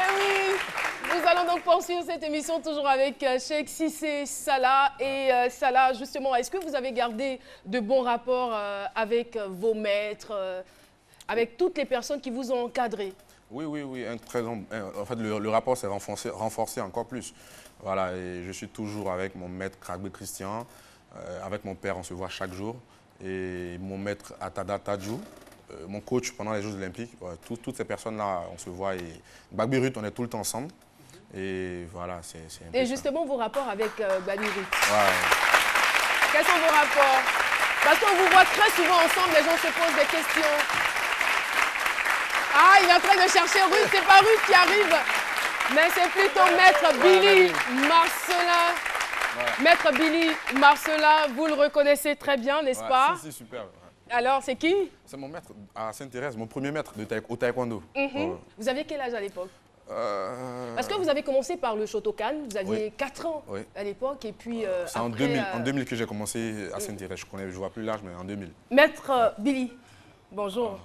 Et oui, nous allons donc poursuivre cette émission toujours avec Cheikh Cissé Salah. Et Salah, justement, est-ce que vous avez gardé de bons rapports avec vos maîtres, avec toutes les personnes qui vous ont encadré? Oui. En fait, le rapport s'est renforcé encore plus. Voilà, et je suis toujours avec mon maître Kragbe Christian. Avec mon père, on se voit chaque jour. Et mon maître Atada Tadjou, mon coach pendant les Jeux Olympiques. Toutes ces personnes-là, on se voit. Et Bagbirut, on est tout le temps ensemble. Et voilà, c'est un peu Et justement, vos rapports avec Bagbirut. Ouais. Quels sont vos rapports? Parce qu'on vous voit très souvent ensemble, les gens se posent des questions. Ah, il est en train de chercher Ruth, c'est pas Ruth qui arrive. Mais c'est plutôt Maître Billy Marcelin. Ouais. Maître Billy Marcelin, vous le reconnaissez très bien, n'est-ce pas? Si, super. Ouais. Alors, c'est qui? C'est mon maître à Sainte-Thérèse, mon premier maître au taekwondo. Vous aviez quel âge à l'époque? Parce que vous avez commencé par le Shotokan, vous aviez 4 ans à l'époque, et puis c'est en 2000 que j'ai commencé à Sainte-Thérèse. Je vois plus l'âge, mais en 2000. Maître Billy, bonjour.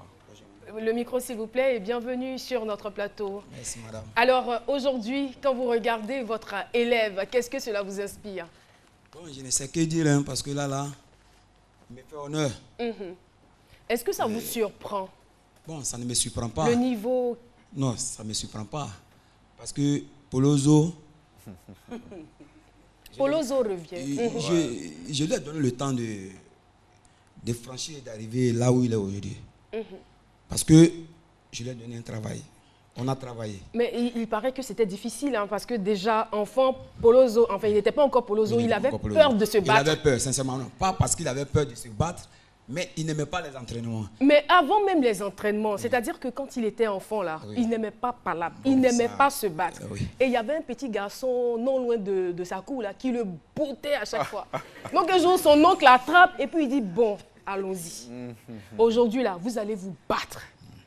Le micro, s'il vous plaît, et bienvenue sur notre plateau. Merci, madame. Alors, aujourd'hui, quand vous regardez votre élève, qu'est-ce que cela vous inspire? Bon, je ne sais que dire, hein, parce que là, me fait honneur. Est-ce que ça vous surprend? Bon, ça ne me surprend pas. Le niveau? Non, ça ne me surprend pas. Parce que Polozo... Polozo revient. Je lui ai donné le temps de franchir et d'arriver là où il est aujourd'hui. Parce que je lui ai donné un travail. On a travaillé. Mais il paraît que c'était difficile, hein, parce que déjà, enfant, Polozo, enfin, il n'était pas encore Polozo, il avait peur de se battre. Il avait peur, sincèrement, non. Pas parce qu'il avait peur de se battre, mais il n'aimait pas les entraînements. Mais avant même les entraînements, c'est-à-dire que quand il était enfant, là, il n'aimait pas parler, il n'aimait pas se battre. Et il y avait un petit garçon non loin de sa cour, là, qui le bottait à chaque fois. Donc un jour, son oncle l'attrape et puis il dit, bon, allons-y. Aujourd'hui, là, vous allez vous battre.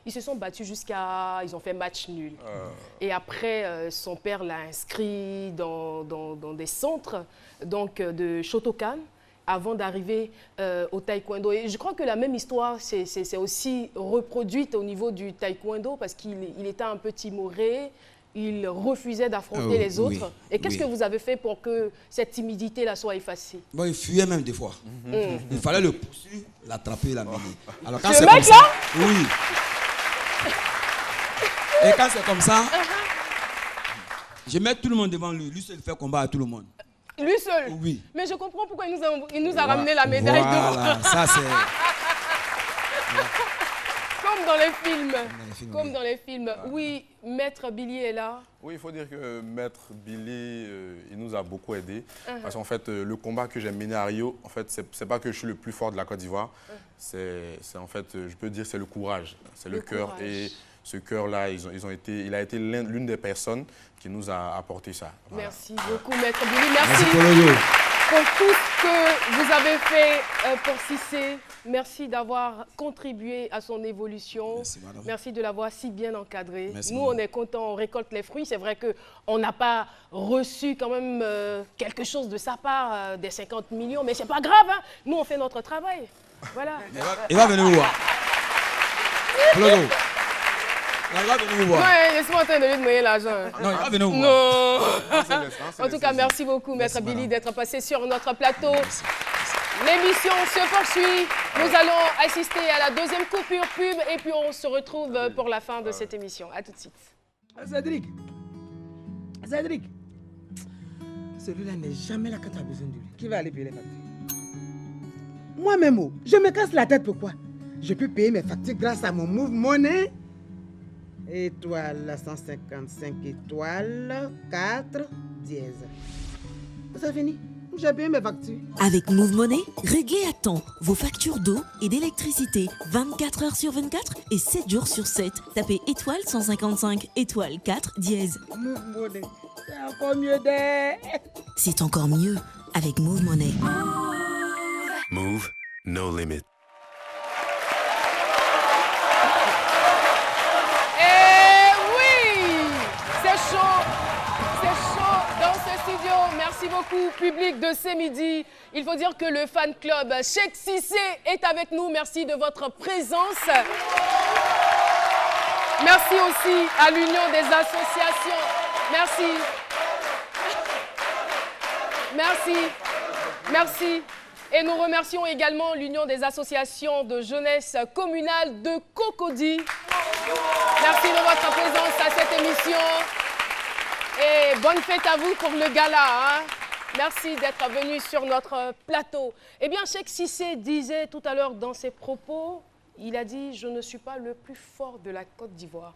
Ils se sont battus jusqu'à... Ils ont fait match nul. Et après, son père l'a inscrit dans des centres donc, de Shotokan avant d'arriver au taekwondo. Et je crois que la même histoire c'est aussi reproduite au niveau du taekwondo parce qu'il était un peu timoré. Il refusait d'affronter les autres. Et qu'est-ce que vous avez fait pour que cette timidité-là soit effacée? Bon, il fuyait même des fois. Il fallait le poursuivre, l'attraper, l'amener. Alors quand c'est comme ça... Oui. Et quand c'est comme ça, je mets tout le monde devant lui. Lui seul fait combat à tout le monde. Lui seul? Oui. Mais je comprends pourquoi il nous a ramené la médaille d'or. Voilà, ça c'est... Comme dans les films. Comme dans les films. Oui, Maître Billy est là. Oui, il faut dire que Maître Billy, il nous a beaucoup aidés. Parce qu'en fait, le combat que j'ai mené à Rio, en fait, c'est pas que je suis le plus fort de la Côte d'Ivoire. C'est en fait, je peux dire, c'est le courage. C'est le cœur. Et ce cœur-là, il a été l'une des personnes qui nous a apporté ça. Voilà. Merci beaucoup, Maître Billy. Merci pour tout ce que vous avez fait pour Cissé. Merci d'avoir contribué à son évolution. Merci, madame. Merci de l'avoir si bien encadré. Merci, nous, on est contents, on récolte les fruits. C'est vrai qu'on n'a pas reçu quand même quelque chose de sa part, des 50 millions, mais c'est pas grave. Hein. Nous, on fait notre travail. Voilà. Il va venir où? Poloso. Il va venir vous voir. Ouais, laisse-moi en train de lui demander l'argent. Non, il va venir vous voir. Non. En tout cas, merci beaucoup, Maître Billy, d'être passé sur notre plateau. L'émission se poursuit. Nous allons assister à la deuxième coupure pub et puis on se retrouve pour la fin de cette émission. À tout de suite. Cédric. Cédric. Celui-là n'est jamais là quand tu as besoin de lui. Qui va aller payer les factures? Moi-même, je me casse la tête pourquoi? Je peux payer mes factures grâce à mon Move Money. Étoile 155 étoiles 4 dièse. C'est fini. J'ai payé mes factures. Avec Move Money, réglez à temps vos factures d'eau et d'électricité 24 heures sur 24 et 7 jours sur 7. Tapez étoile 155 étoile 4 dièse. Move Money, c'est encore mieux d'être. C'est encore mieux avec Move Money. Move, no limit. Merci beaucoup, public de ce midi. Il faut dire que le fan club Cheikh Cissé est avec nous. Merci de votre présence. Merci aussi à l'Union des associations. Merci. Merci. Merci. Et nous remercions également l'Union des associations de jeunesse communale de Cocody. Merci de votre présence à cette émission. Et bonne fête à vous pour le gala. Hein? Merci d'être venu sur notre plateau. Eh bien, Cheikh Cissé disait tout à l'heure dans ses propos, il a dit « Je ne suis pas le plus fort de la Côte d'Ivoire ».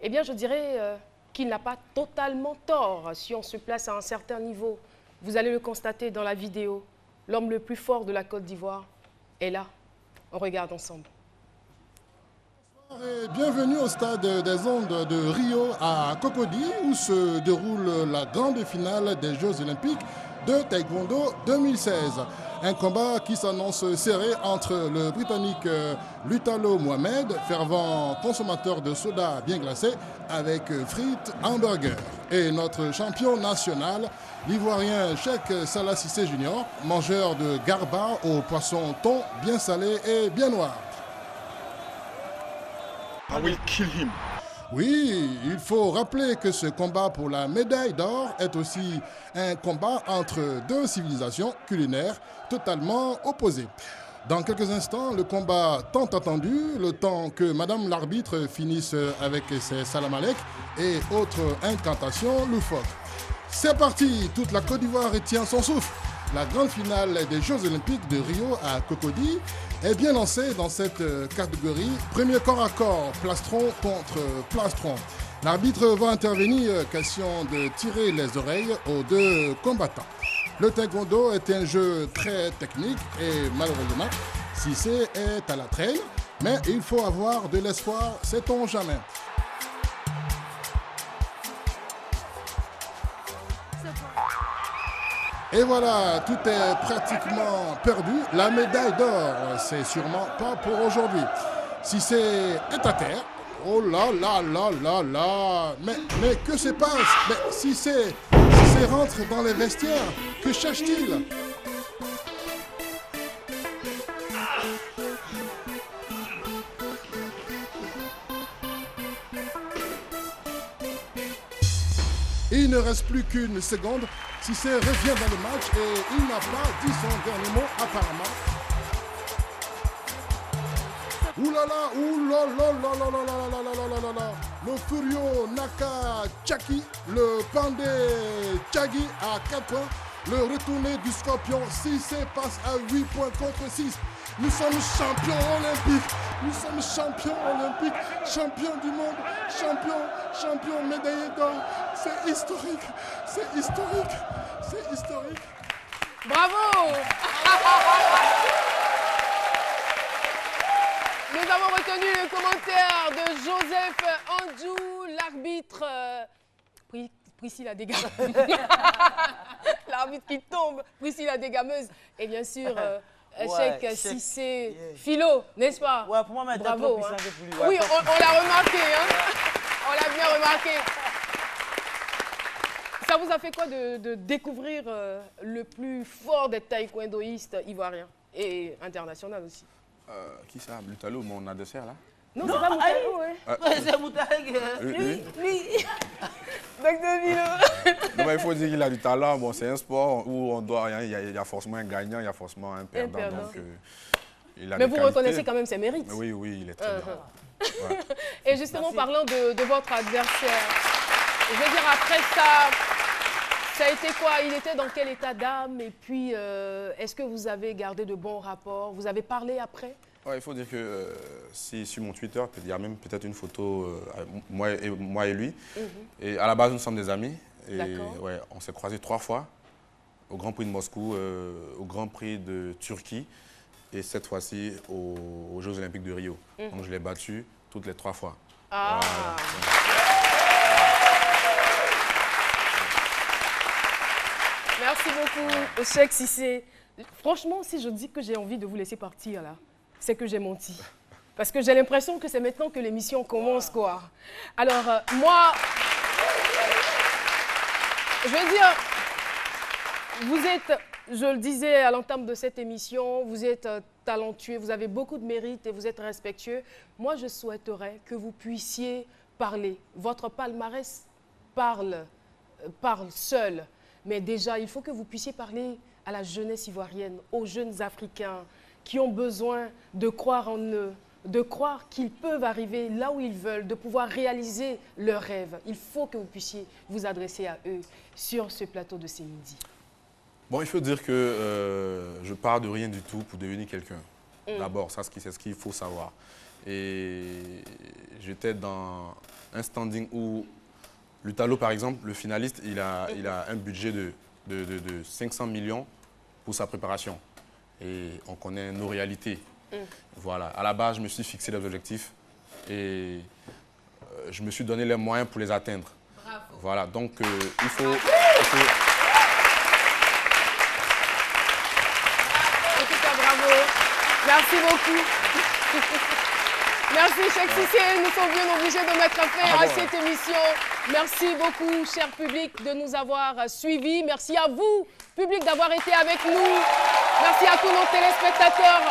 Eh bien, je dirais qu'il n'a pas totalement tort si on se place à un certain niveau. Vous allez le constater dans la vidéo. L'homme le plus fort de la Côte d'Ivoire est là. On regarde ensemble. Bienvenue au stade des Ondes de Rio à Cocody où se déroule la grande finale des Jeux Olympiques de Taekwondo 2016. Un combat qui s'annonce serré entre le Britannique Lutalo Mohamed, fervent consommateur de soda bien glacé avec frites, hamburgers, et notre champion national, l'Ivoirien Cheikh Salah Cissé Junior, mangeur de garba au poisson thon bien salé et bien noir. I will kill him. Oui, il faut rappeler que ce combat pour la médaille d'or est aussi un combat entre deux civilisations culinaires totalement opposées. Dans quelques instants, le combat tant attendu, le temps que Madame l'arbitre finisse avec ses salam alek et autres incantations loufoques. C'est parti, toute la Côte d'Ivoire retient son souffle. La grande finale des Jeux Olympiques de Rio à Cocody est bien lancée dans cette catégorie. Premier corps à corps, plastron contre plastron. L'arbitre va intervenir, question de tirer les oreilles aux deux combattants. Le taekwondo est un jeu très technique et malheureusement, Cissé est à la traîne, mais il faut avoir de l'espoir, sait-on jamais. Et voilà, tout est pratiquement perdu. La médaille d'or, c'est sûrement pas pour aujourd'hui. Cissé est à terre. Oh là là là là là. Mais que se passe? Mais Cissé rentre dans les vestiaires. Que cherche-t-il? Il ne reste plus qu'une seconde. Cissé revient dans le match et il n'a pas dit son dernier mot apparemment. Oulala, oulala, le Furio Naka Chaki, le Pandé Chagi à 4 points, le retourné du Scorpion, Cissé passe à 8 points contre 6. Nous sommes champions olympiques, nous sommes champions olympiques, champions du monde, champions médaillés d'or. C'est historique, c'est historique, c'est historique. Bravo! Nous avons retenu le commentaire de Joseph Andjou, l'arbitre Priscilla Dégameuse. L'arbitre qui tombe, Priscilla Dégameuse. Et bien sûr, Cheikh Cissé Philo, n'est-ce pas? Ouais, pour moi, mais bravo. Trop hein. plus, ouais, oui, on l'a remarqué. Hein. On l'a bien remarqué. Ça vous a fait quoi de découvrir le plus fort des taekwondoïstes ivoiriens et international aussi? Qui ça? Lutalo, mon adversaire là? Non, c'est pas Moutareg, ouais. C'est Moutareg. Lui. Docteur Milo. Non, mais il faut dire qu'il a du talent. Bon, c'est un sport où il y a forcément un gagnant, il y a forcément un perdant. Donc, il a mais des vous qualités. reconnaissez quand même ses mérites. Oui, il est très bien. Ouais. Et justement, parlant de votre adversaire, je veux dire, après ça a été quoi? Il était dans quel état d'âme? Et puis, est-ce que vous avez gardé de bons rapports? Vous avez parlé après? Ouais, il faut dire que si sur mon Twitter, il y a même peut-être une photo, moi et lui. Et à la base, nous sommes des amis. Et ouais, on s'est croisés 3 fois, au Grand Prix de Moscou, au Grand Prix de Turquie, et cette fois-ci aux Jeux Olympiques de Rio. Donc je l'ai battu toutes les 3 fois. Ah. Merci beaucoup, Cheikh Cissé. Franchement, si je dis que j'ai envie de vous laisser partir là, c'est que j'ai menti. Parce que j'ai l'impression que c'est maintenant que l'émission commence, quoi. Alors, moi, je veux dire, vous êtes, je le disais à l'entame de cette émission, vous êtes talentueux, vous avez beaucoup de mérite et vous êtes respectueux. Moi, je souhaiterais que vous puissiez parler. Votre palmarès parle seul. Mais déjà, il faut que vous puissiez parler à la jeunesse ivoirienne, aux jeunes Africains qui ont besoin de croire en eux, de croire qu'ils peuvent arriver là où ils veulent, de pouvoir réaliser leurs rêves. Il faut que vous puissiez vous adresser à eux sur ce plateau de ce midi. Bon, il faut dire que je pars de rien du tout pour devenir quelqu'un. D'abord, ça, c'est ce qu'il faut savoir. Et j'étais dans un standing où Lutalo, par exemple, le finaliste, il a un budget de 500 millions pour sa préparation. Et on connaît nos réalités. Voilà. À la base, je me suis fixé des objectifs et je me suis donné les moyens pour les atteindre. Bravo. Voilà. Donc, il faut... Bravo. Merci beaucoup. Merci, Cheikh Cissé. Nous sommes bien obligés de mettre fin à cette émission. Merci beaucoup, cher public, de nous avoir suivis. Merci à vous, public, d'avoir été avec nous. Merci à tous nos téléspectateurs.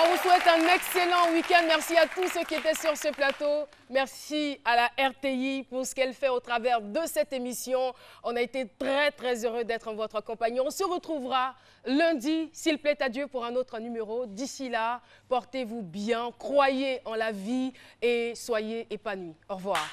On vous souhaite un excellent week-end. Merci à tous ceux qui étaient sur ce plateau. Merci à la RTI pour ce qu'elle fait au travers de cette émission. On a été très, très heureux d'être en votre compagnie. On se retrouvera lundi, s'il plaît à Dieu, pour un autre numéro. D'ici là, portez-vous bien, croyez en la vie et soyez épanouis. Au revoir.